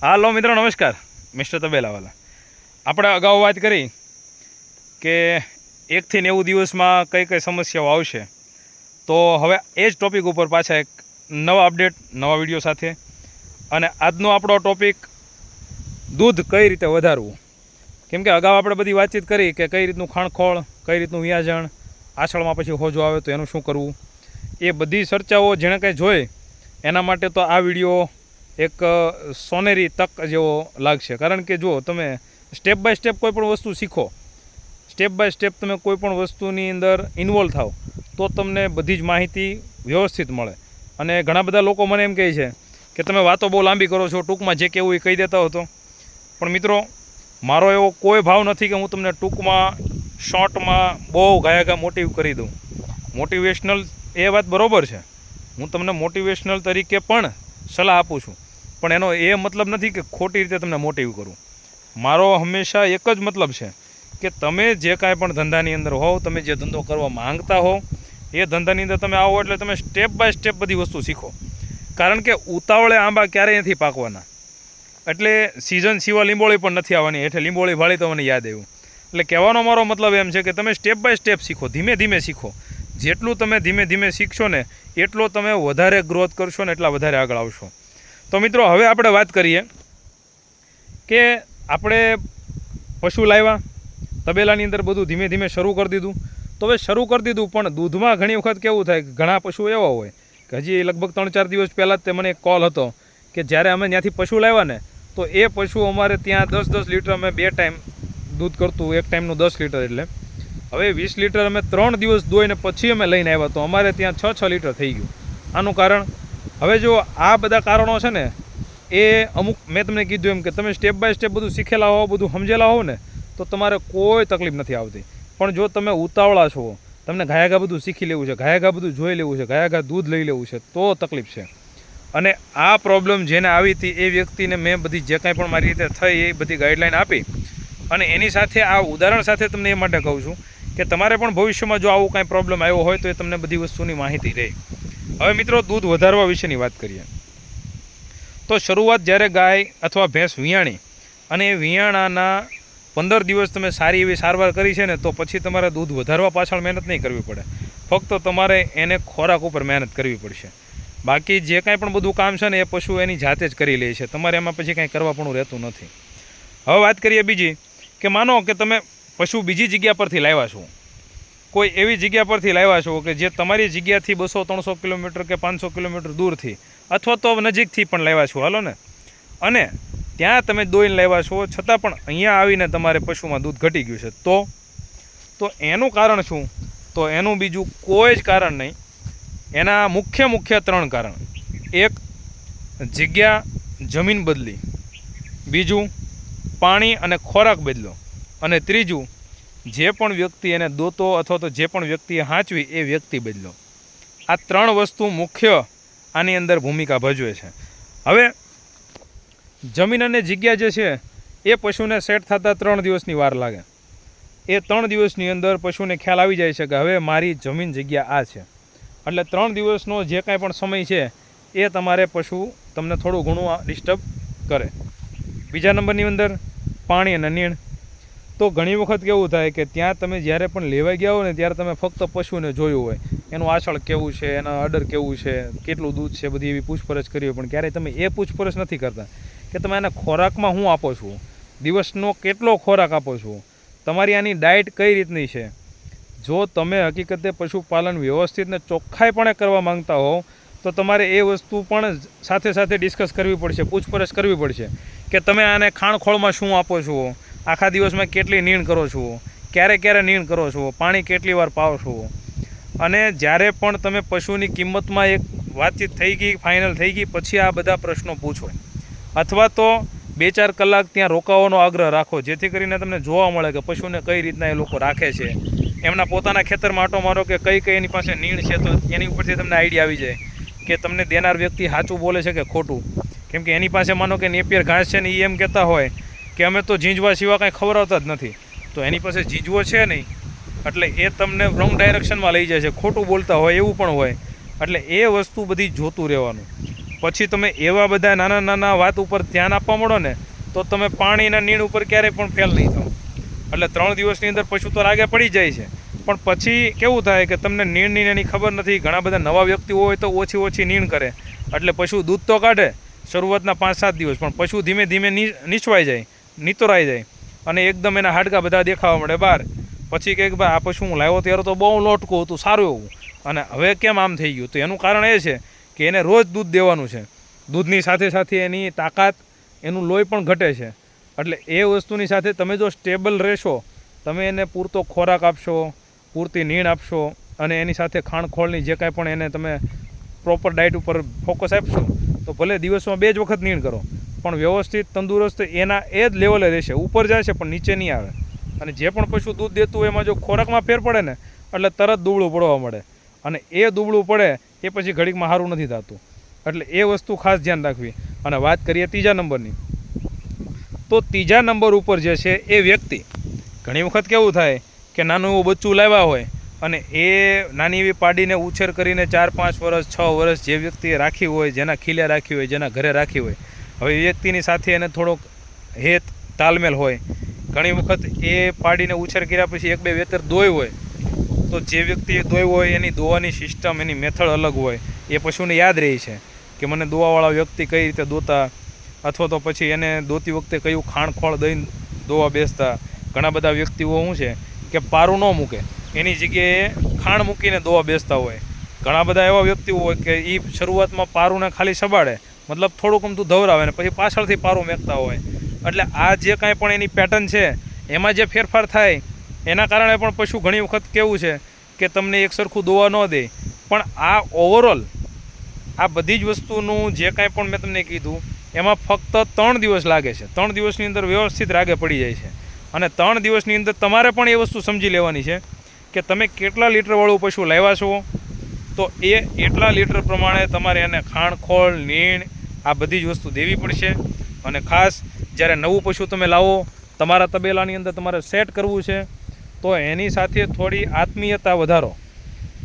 હાલો મિત્રો નમસ્કાર, મિસ્ટર તબેલાવાલા. આપણે અગાઉ વાત કરી કે 1 થી 90 દિવસમાં કઈ કઈ સમસ્યાઓ આવશે. તો હવે એ જ ટૉપિક ઉપર પાછા એક નવા અપડેટ, નવા વિડીયો સાથે. અને આજનો આપણો ટૉપિક દૂધ કઈ રીતે વધારવું. કેમ કે અગાઉ આપણે બધી વાતચીત કરી કે કઈ રીતનું ખાણખોળ, કઈ રીતનું વ્યાજણ, આછળમાં પછી હોજો આવે તો એનું શું કરવું. એ બધી ચર્ચાઓ જેણે કંઈ જોઈ એના માટે તો આ વિડીયો એક સોનેરી તક જેવો લાગશે. કારણ કે જો તમે સ્ટેપ બાય સ્ટેપ કોઈ પણ વસ્તુ શીખો, સ્ટેપ બાય સ્ટેપ તમે કોઈ પણ વસ્તુની અંદર ઇન્વોલ્વ થાવ તો તમને બધી જ માહિતી વ્યવસ્થિત મળે. અને ઘણા બધા લોકો મને એમ કહે છે કે તમે વાતો બહુ લાંબી કરો છો, ટૂંકમાં જે કહેવું એ કહી દેતા હતો. પણ મિત્રો, મારો એવો કોઈ ભાવ નથી કે હું તમને ટૂંકમાં શોર્ટમાં બહુ ઘાયા મોટિવ કરી દઉં. મોટિવેશનલ એ વાત બરાબર છે, હું તમને મોટિવેશનલ તરીકે પણ સલાહ આપું છું, પણ એનો એ મતલબ નથી કે ખોટી રીતે તમને મોટિવ કરું. મારો હંમેશા એક જ મતલબ છે કે તમે જે કાંઈ પણ ધંધાની અંદર હોવ, તમે જે ધંધો કરવા માંગતા હો એ ધંધાની અંદર તમે આવો એટલે તમે સ્ટેપ બાય સ્ટેપ બધી વસ્તુ શીખો. કારણ કે ઉતાવળે આંબા ક્યારેય નથી પાકવાના. એટલે સિઝન સિવા લીંબોળી પણ નથી આવવાની. એટલે લીંબોળી ભાળી તો મને યાદ આવ્યું. એટલે કહેવાનો મારો મતલબ એમ છે કે તમે સ્ટેપ બાય સ્ટેપ શીખો, ધીમે ધીમે શીખો. જેટલું તમે ધીમે ધીમે શીખશો ને એટલો તમે વધારે ગ્રોથ કરશો ને એટલા વધારે આગળ આવશો. તો મિત્રો, હવે આપણે વાત કરીએ કે આપણે પશુ લાવ્યા, તબેલાની અંદર બધું ધીમે ધીમે શરૂ કરી દીધું. તો હવે શરૂ કરી દીધું, પણ દૂધમાં ઘણી વખત કેવું થાય કે ઘણા પશુ એવા હોય કે હજી લગભગ 3-4 દિવસ પહેલાં જ તે મને એક કોલ હતો કે જ્યારે અમે ત્યાંથી પશુ લાવ્યા ને તો એ પશુ અમારે ત્યાં 10-10 લીટર અમે 2 ટાઈમ દૂધ કરતું, એક ટાઈમનું 10 લીટર. એટલે હવે 20 લીટર અમે 3 દિવસ દોઈને પછી અમે લઈને આવ્યા તો અમારે ત્યાં 6-6 લીટર થઈ ગયું. આનું કારણ, હવે જો આ બધા કારણો છે ને એ અમુક મેં તમને કીધું એમ કે તમે સ્ટેપ બાય સ્ટેપ બધું શીખેલા હો, બધું સમજેલા હો ને તો તમારે કોઈ તકલીફ નથી આવતી. પણ જો તમે ઉતાવળા છો, તમને ઘાયાઘા બધું શીખી લેવું છે, ઘાયાઘા બધું જોઈ લેવું છે, ઘાયાઘા દૂધ લઈ લેવું છે, તો તકલીફ છે. અને આ પ્રોબ્લેમ જેને આવી હતી એ વ્યક્તિને મેં બધી જે કાંઈ પણ મારી રીતે થઈ એ બધી ગાઈડલાઈન આપી. અને એની સાથે આ ઉદાહરણ સાથે તમને એ માટે કહું છું કે તમારે પણ ભવિષ્યમાં જો આવું કાંઈ પ્રોબ્લેમ આવ્યો હોય તો એ તમને બધી વસ્તુની માહિતી રહે. હવે મિત્રો, દૂધ વધારવા વિશેની વાત કરીએ તો શરૂઆત જ્યારે ગાય અથવા ભેંસ વિયાણી અને એ વિયાણાના 15 દિવસ તમે સારી એવી સારવાર કરી છે ને તો પછી તમારે દૂધ વધારવા પાછળ મહેનત નહીં કરવી પડે. ફક્ત તમારે એને ખોરાક ઉપર મહેનત કરવી પડશે. બાકી જે કાંઈ પણ બધું કામ છે ને એ પશુ એની જાતે જ કરી લે છે. તમારે એમાં પછી કાંઈ કરવા પણ રહેતું નથી. હવે વાત કરીએ બીજી કે માનો કે તમે પશુ બીજી જગ્યા પરથી લાવ્યા છો, કોઈ એવી જગ્યા પરથી લાવ્યા છો કે જે તમારી જગ્યાથી 200-300 કિલોમીટર કે 500 કિલોમીટર દૂરથી અથવા તો નજીકથી પણ લાવ્યા છો, હાલો ને, અને ત્યાં તમે દોઈને લાવ્યા છો, છતાં પણ અહીંયા આવીને તમારે પશુમાં દૂધ ઘટી ગયું છે. તો એનું કારણ શું? તો એનું બીજું કોઈ જ કારણ નહીં. એના મુખ્ય 3 કારણ. એક, જગ્યા જમીન બદલી. બીજું, પાણી અને ખોરાક બદલો. અને ત્રીજું, જે પણ વ્યક્તિ એને દોતો અથવા તો જે પણ વ્યક્તિએ હાંચવી એ વ્યક્તિ બદલો. આ 3 વસ્તુ મુખ્ય આની અંદર ભૂમિકા ભજવે છે. હવે જમીન અને જગ્યા જે છે એ પશુને સેટ થતાં 3 દિવસની વાર લાગે. એ 3 દિવસની અંદર પશુને ખ્યાલ આવી જાય છે કે હવે મારી જમીન જગ્યા આ છે. એટલે 3 દિવસનો જે કાંઈ પણ સમય છે એ તમારે પશુ તમને થોડું ઘણું ડિસ્ટર્બ કરે. બીજા નંબરની અંદર પાણી અને નીણ. તો ઘણી વખત કેવું થાય કે ત્યાં તમે જ્યારે પણ લેવા ગયા હો ને ત્યારે તમે ફક્ત પશુને જોયું હોય, એનું આછળ કેવું છે, એના અડર કેવું છે, કેટલું દૂધ છે, બધી એવી પૂછપરછ કરી હોય. પણ ક્યારેય તમે એ પૂછપરછ નથી કરતા કે તમે આના ખોરાકમાં શું આપો છો, દિવસનો કેટલો ખોરાક આપો છો, તમારી આની ડાયટ કઈ રીતની છે. જો તમે હકીકતે પશુપાલન વ્યવસ્થિત ને ચોખ્ખાઈપણે કરવા માંગતા હો તો તમારે એ વસ્તુ પણ સાથે સાથે ડિસ્કસ કરવી પડશે, પૂછપરછ કરવી પડશે કે તમે આને ખાણખોળમાં શું આપો છો, આખા દિવસમાં કેટલી નીણ કરો છો, ક્યારે નીણ કરો છો, પાણી કેટલી વાર પાવો છો. અને જ્યારે પણ તમે પશુની કિંમતમાં એક વાતચીત થઈ ગઈ, ફાઇનલ થઈ ગઈ, પછી આ બધા પ્રશ્નો પૂછો. અથવા તો 2-4 કલાક ત્યાં રોકાવાનો આગ્રહ રાખો, જેથી કરીને તમને જોવા મળે કે પશુને કઈ રીતના એ લોકો રાખે છે. એમના પોતાના ખેતરમાં આંટો મારો કે કઈ એની પાસે નીણ છે તો એની ઉપરથી તમને આઈડિયા આવી જાય કે તમને દેનાર વ્યક્તિ સાચું બોલે છે કે ખોટું. કેમ કે એની પાસે માનો કે નેપિયર ઘાસ છે ને એ એમ કહેતા હોય કે અમે તો ઝીંઝવા સિવાય કાંઈ ખવડાવતા જ નથી, તો એની પાસે ઝીંઝવો છે નહીં, એટલે એ તમને રોંગ ડાયરેક્શનમાં લઈ જાય છે, ખોટું બોલતા હોય એવું પણ હોય. એટલે એ વસ્તુ બધી જોતું રહેવાનું. પછી તમે એવા બધા નાના નાના વાત ઉપર ધ્યાન આપવા માંડો ને તો તમે પાણીના નીણ ઉપર ક્યારેય પણ ફેલ નહીં થાવ. એટલે 3 દિવસની અંદર પશુ તો રાગે પડી જાય છે, પણ પછી કેવું થાય કે તમને નીણની એની ખબર નથી. ઘણા બધા નવા વ્યક્તિઓ હોય તો ઓછી નીણ કરે, એટલે પશુ દૂધ તો કાઢે શરૂઆતના 5-7 દિવસ, પણ પશુ ધીમે ધીમે નીચવાઈ જાય, નીતરાઈ જાય અને એકદમ એના હાડકા બધા દેખાવા મળે બહાર. પછી કંઈક ભાઈ આ પશુ હું લાવ્યો ત્યારે તો બહુ લોટકું હતું, સારું એવું, અને હવે કેમ આમ થઈ ગયું? તો એનું કારણ એ છે કે એને રોજ દૂધ દેવાનું છે. દૂધની સાથે સાથે એની તાકાત, એનું લોહી પણ ઘટે છે. એટલે એ વસ્તુની સાથે તમે જો સ્ટેબલ રહેશો, તમે એને પૂરતો ખોરાક આપશો, પૂરતી નીણ આપશો અને એની સાથે ખાણખોળની જે કાંઈ પણ એને તમે પ્રોપર ડાયટ ઉપર ફોકસ આપશો, તો ભલે દિવસમાં 2 જ વખત નીણ કરો, પણ વ્યવસ્થિત તંદુરસ્ત એના એ જ લેવલે રહેશે. ઉપર જાય છે પણ નીચે નહીં આવે. અને જે પણ પશુ દૂધ દેતું હોય એમાં જો ખોરાકમાં ફેર પડે ને એટલે તરત દુબળું પડવા મળે, અને એ દુબળું પડે એ પછી ઘડીકમાં સારું નથી થતું. એટલે એ વસ્તુ ખાસ ધ્યાન રાખવી. અને વાત કરીએ 3જા નંબરની, તો 3જા નંબર ઉપર જે છે એ વ્યક્તિ, ઘણી વખત કેવું થાય કે નાનું એવું બચ્ચું લાવ્યા હોય અને એ નાની એવી પાડીને ઉછેર કરીને 4-5 વર્ષ 6 વર્ષ જે વ્યક્તિએ રાખી હોય, જેના ખીલે રાખી હોય, જેના ઘરે રાખી હોય, હવે એ વ્યક્તિની સાથે એને થોડોક હેત તાલમેલ હોય. ઘણી વખત એ પાડીને ઉછેર કર્યા પછી 1-2 વેતર દોય હોય, તો જે વ્યક્તિએ દોય હોય એની દોવાની સિસ્ટમ, એની મેથડ અલગ હોય. એ પશુને યાદ રહી છે કે મને દોવાવાળા વ્યક્તિ કઈ રીતે દોતા, અથવા તો પછી એને દોતી વખતે કયું ખાણખોળ દઈને દોવા બેસતા. ઘણા બધા વ્યક્તિઓ શું છે કે પારું ન મૂકે, એની જગ્યાએ ખાણ મૂકીને દોવા બેસતા હોય. ઘણા બધા એવા વ્યક્તિઓ હોય કે એ શરૂઆતમાં પારુંને ખાલી સબાડે, મતલબ થોડુંક અમથું ધવરાવે ને પછી પાછળથી પારું મેકતા હોય. એટલે આ જે કાંઈ પણ એની પેટર્ન છે એમાં જે ફેરફાર થાય એના કારણે પણ પશુ ઘણી વખત કેવું છે કે તમને એક સરખું દોવા ન દે. પણ આ ઓવરઓલ આ બધી જ વસ્તુનું જે કાંઈ પણ મેં તમને કીધું એમાં ફક્ત 3 દિવસ લાગે છે. 3 દિવસની અંદર વ્યવસ્થિત રાગે પડી જાય છે. અને 3 દિવસની અંદર તમારે પણ એ વસ્તુ સમજી લેવાની છે કે તમે કેટલા લીટરવાળું પશુ લાવ્યા છો, તો એટલા લીટર પ્રમાણે તમારે એને ખાણખોળ, નીણ આ બધી જ વસ્તુ દેવી પડશે. અને ખાસ જ્યારે નવું પશુ તમે લાવો, તમારા તબેલાની અંદર તમારે સેટ કરવું છે, તો એની સાથે થોડી આત્મીયતા વધારો,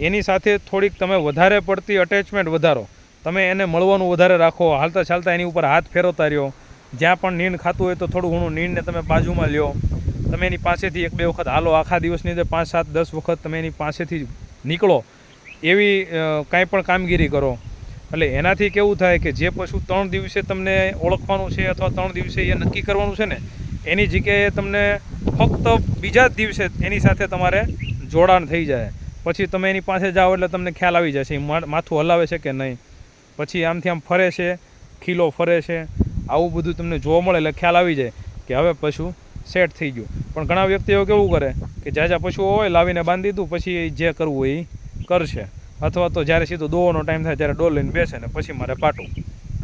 એની સાથે થોડીક તમે વધારે પડતી અટેચમેન્ટ વધારો. તમે એને મળવાનું વધારે રાખો, હાલતા ચાલતા એની ઉપર હાથ ફેરવતા રહ્યો. જ્યાં પણ નીણ ખાતું હોય તો થોડું ઘણું નીણને તમે બાજુમાં લ્યો. તમે એની પાસેથી 1-2 વખત હાલો, આખા દિવસની અંદર 5-7-10 વખત તમે એની પાસેથી નીકળો, એવી કાંઈ પણ કામગીરી કરો. એટલે એનાથી કેવું થાય કે જે પશુ 3 દિવસે તમને ઓળખવાનું છે અથવા 3 દિવસે એ નક્કી કરવાનું છે ને, એની જગ્યાએ તમને ફક્ત બીજા જ દિવસે એની સાથે તમારે જોડાણ થઈ જાય. પછી તમે એની પાસે જાઓ એટલે તમને ખ્યાલ આવી જશે માથું હલાવે છે કે નહીં, પછી આમથી આમ ફરે છે, ખીલો ફરે છે, આવું બધું તમને જોવા મળે એટલે ખ્યાલ આવી જાય કે હવે પશુ સેટ થઈ ગયું. પણ ઘણા વ્યક્તિઓ કેવું કરે કે જાજા પશુઓ હોય લાવીને બાંધી દીધું, પછી જે કરવું હોય એ કરશે, અથવા તો જ્યારે સીધો દોવાનો ટાઈમ થાય ત્યારે ડોલ લઈને બેસે ને પછી મારે પાટું,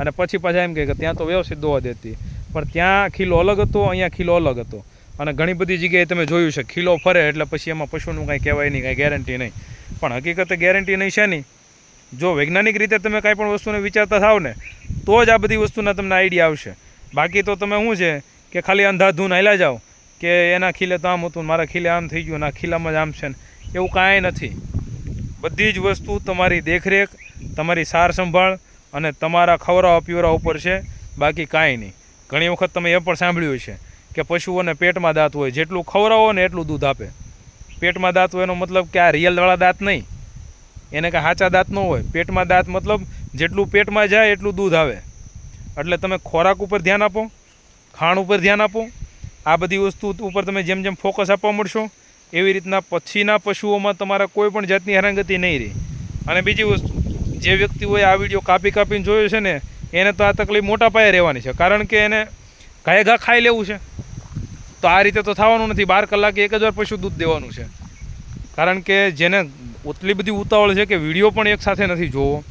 અને પછી પાછા એમ કહે કે ત્યાં તો વ્યવસ્થિત દોવા દેતી, પણ ત્યાં ખીલો અલગ હતો, અહીંયા ખીલો અલગ હતો. અને ઘણી બધી જગ્યાએ તમે જોયું છે ખીલો ફરે એટલે પછી એમાં પશુનું કાંઈ કહેવાય નહીં, કાંઈ ગેરંટી નહીં. પણ હકીકતે ગેરંટી નહીં છે નહીં. જો વૈજ્ઞાનિક રીતે તમે કાંઈ પણ વસ્તુને વિચારતા થાવ ને તો જ આ બધી વસ્તુના તમને આઈડિયા આવશે. બાકી તો તમે શું છે કે ખાલી અંધાધૂન હાલ્યા જાઓ કે એના ખીલે તો આમ હતું, મારા ખીલે આમ થઈ ગયું, ના ખીલામાં જ આમ છે ને, એવું કાંઈ નથી. બધી જ વસ્તુ તમારી દેખરેખ, તમારી સાર સંભાળ અને તમારા ખવડાવવા પીવડા ઉપર છે, બાકી કાંઈ નહીં. ઘણી વખત તમે એ પણ સાંભળ્યું છે કે પશુઓને પેટમાં દાંત હોય, જેટલું ખવડાવો ને એટલું દૂધ આપે. પેટમાં દાંત હોય એનો મતલબ કે આ રિયલવાળા દાંત નહીં, એને કાંઈ સાચા દાંત ન હોય. પેટમાં દાંત મતલબ જેટલું પેટમાં જાય એટલું દૂધ આવે. એટલે તમે ખોરાક ઉપર ધ્યાન આપો, ખાણ ઉપર ધ્યાન આપો. આ બધી વસ્તુ ઉપર તમે જેમ જેમ ફોકસ આપવા મળશો એવી રીતના પછીના પશુઓમાં તમારા કોઈ પણ જાતની હેરાનગતિ નહીં રહે. અને બીજી વસ્તુ, જે વ્યક્તિઓએ આ વિડીયો કાપીને જોયો છે ને એને તો આ તકલીફ મોટા પાયે રહેવાની છે, કારણ કે એને ઘા ખાઈ લેવું છે. તો આ રીતે તો થવાનું નથી. 12 કલાકે 1 જ વાર પશુ દૂધ દેવાનું છે. કારણ કે જેને એટલી બધી ઉતાવળ છે કે વિડીયો પણ એક સાથે નથી જોવો,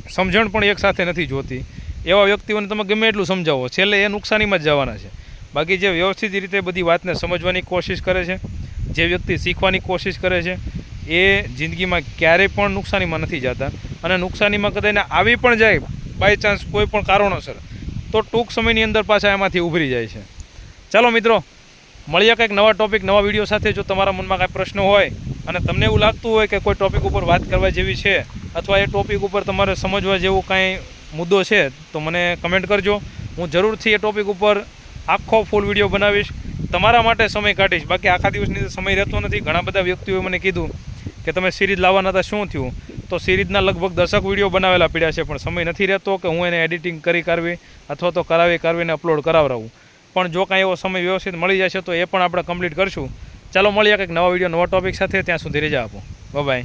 સમજણ પણ એક સાથે નથી જોતી, એવા વ્યક્તિઓને તમે ગમે એટલું સમજાવો, છેલ્લે એ નુકસાનીમાં જ જવાના છે. બાકી જે વ્યવસ્થિત રીતે બધી વાતને સમજવાની કોશિશ કરે છે, જે વ્યક્તિ શીખવાની કોશિશ કરે છે, એ જિંદગીમાં ક્યારેય પણ નુકસાનીમાં નથી જતા. અને નુકસાનીમાં કદાચ આવી પણ જાય બાય ચાન્સ કોઈ પણ કારણોસર, તો ટૂંક સમયની અંદર પાછા એમાંથી ઉભરી જાય છે. ચાલો મિત્રો, મળીએ કંઈક નવા ટોપિક, નવા વિડીયો સાથે. જો તમારા મનમાં કાંઈ પ્રશ્ન હોય અને તમને એવું લાગતું હોય કે કોઈ ટોપિક ઉપર વાત કરવા જેવી છે, અથવા એ ટોપિક ઉપર તમારે સમજવા જેવું કાંઈ મુદ્દો છે તો મને કમેન્ટ કરજો. હું જરૂરથી એ ટૉપિક ઉપર આખો ફૂલ વિડીયો બનાવીશ, તમારા માટે સમય કાઢીશ. બાકી આખા દિવસની સમય રહેતો નથી. ઘણા બધા વ્યક્તિઓએ મને કીધું કે તમે સિરીઝ લાવવાના હતા, શું થયું? તો સિરીઝના લગભગ 10 વિડીયો બનાવેલા પડ્યા છે, પણ સમય નથી રહેતો કે હું એને એડિટિંગ કરવી અથવા તો કરાવીને અપલોડ કરાવરાવું. પણ જો કાંઈ એવો સમય વ્યવસ્થિત મળી જશે તો એ પણ આપણે કમ્પ્લીટ કરશું. ચાલો મળીએ કંઈક નવા વિડીયો નવા ટૉપિક સાથે. ત્યાં સુધી રજા આપો. બાય.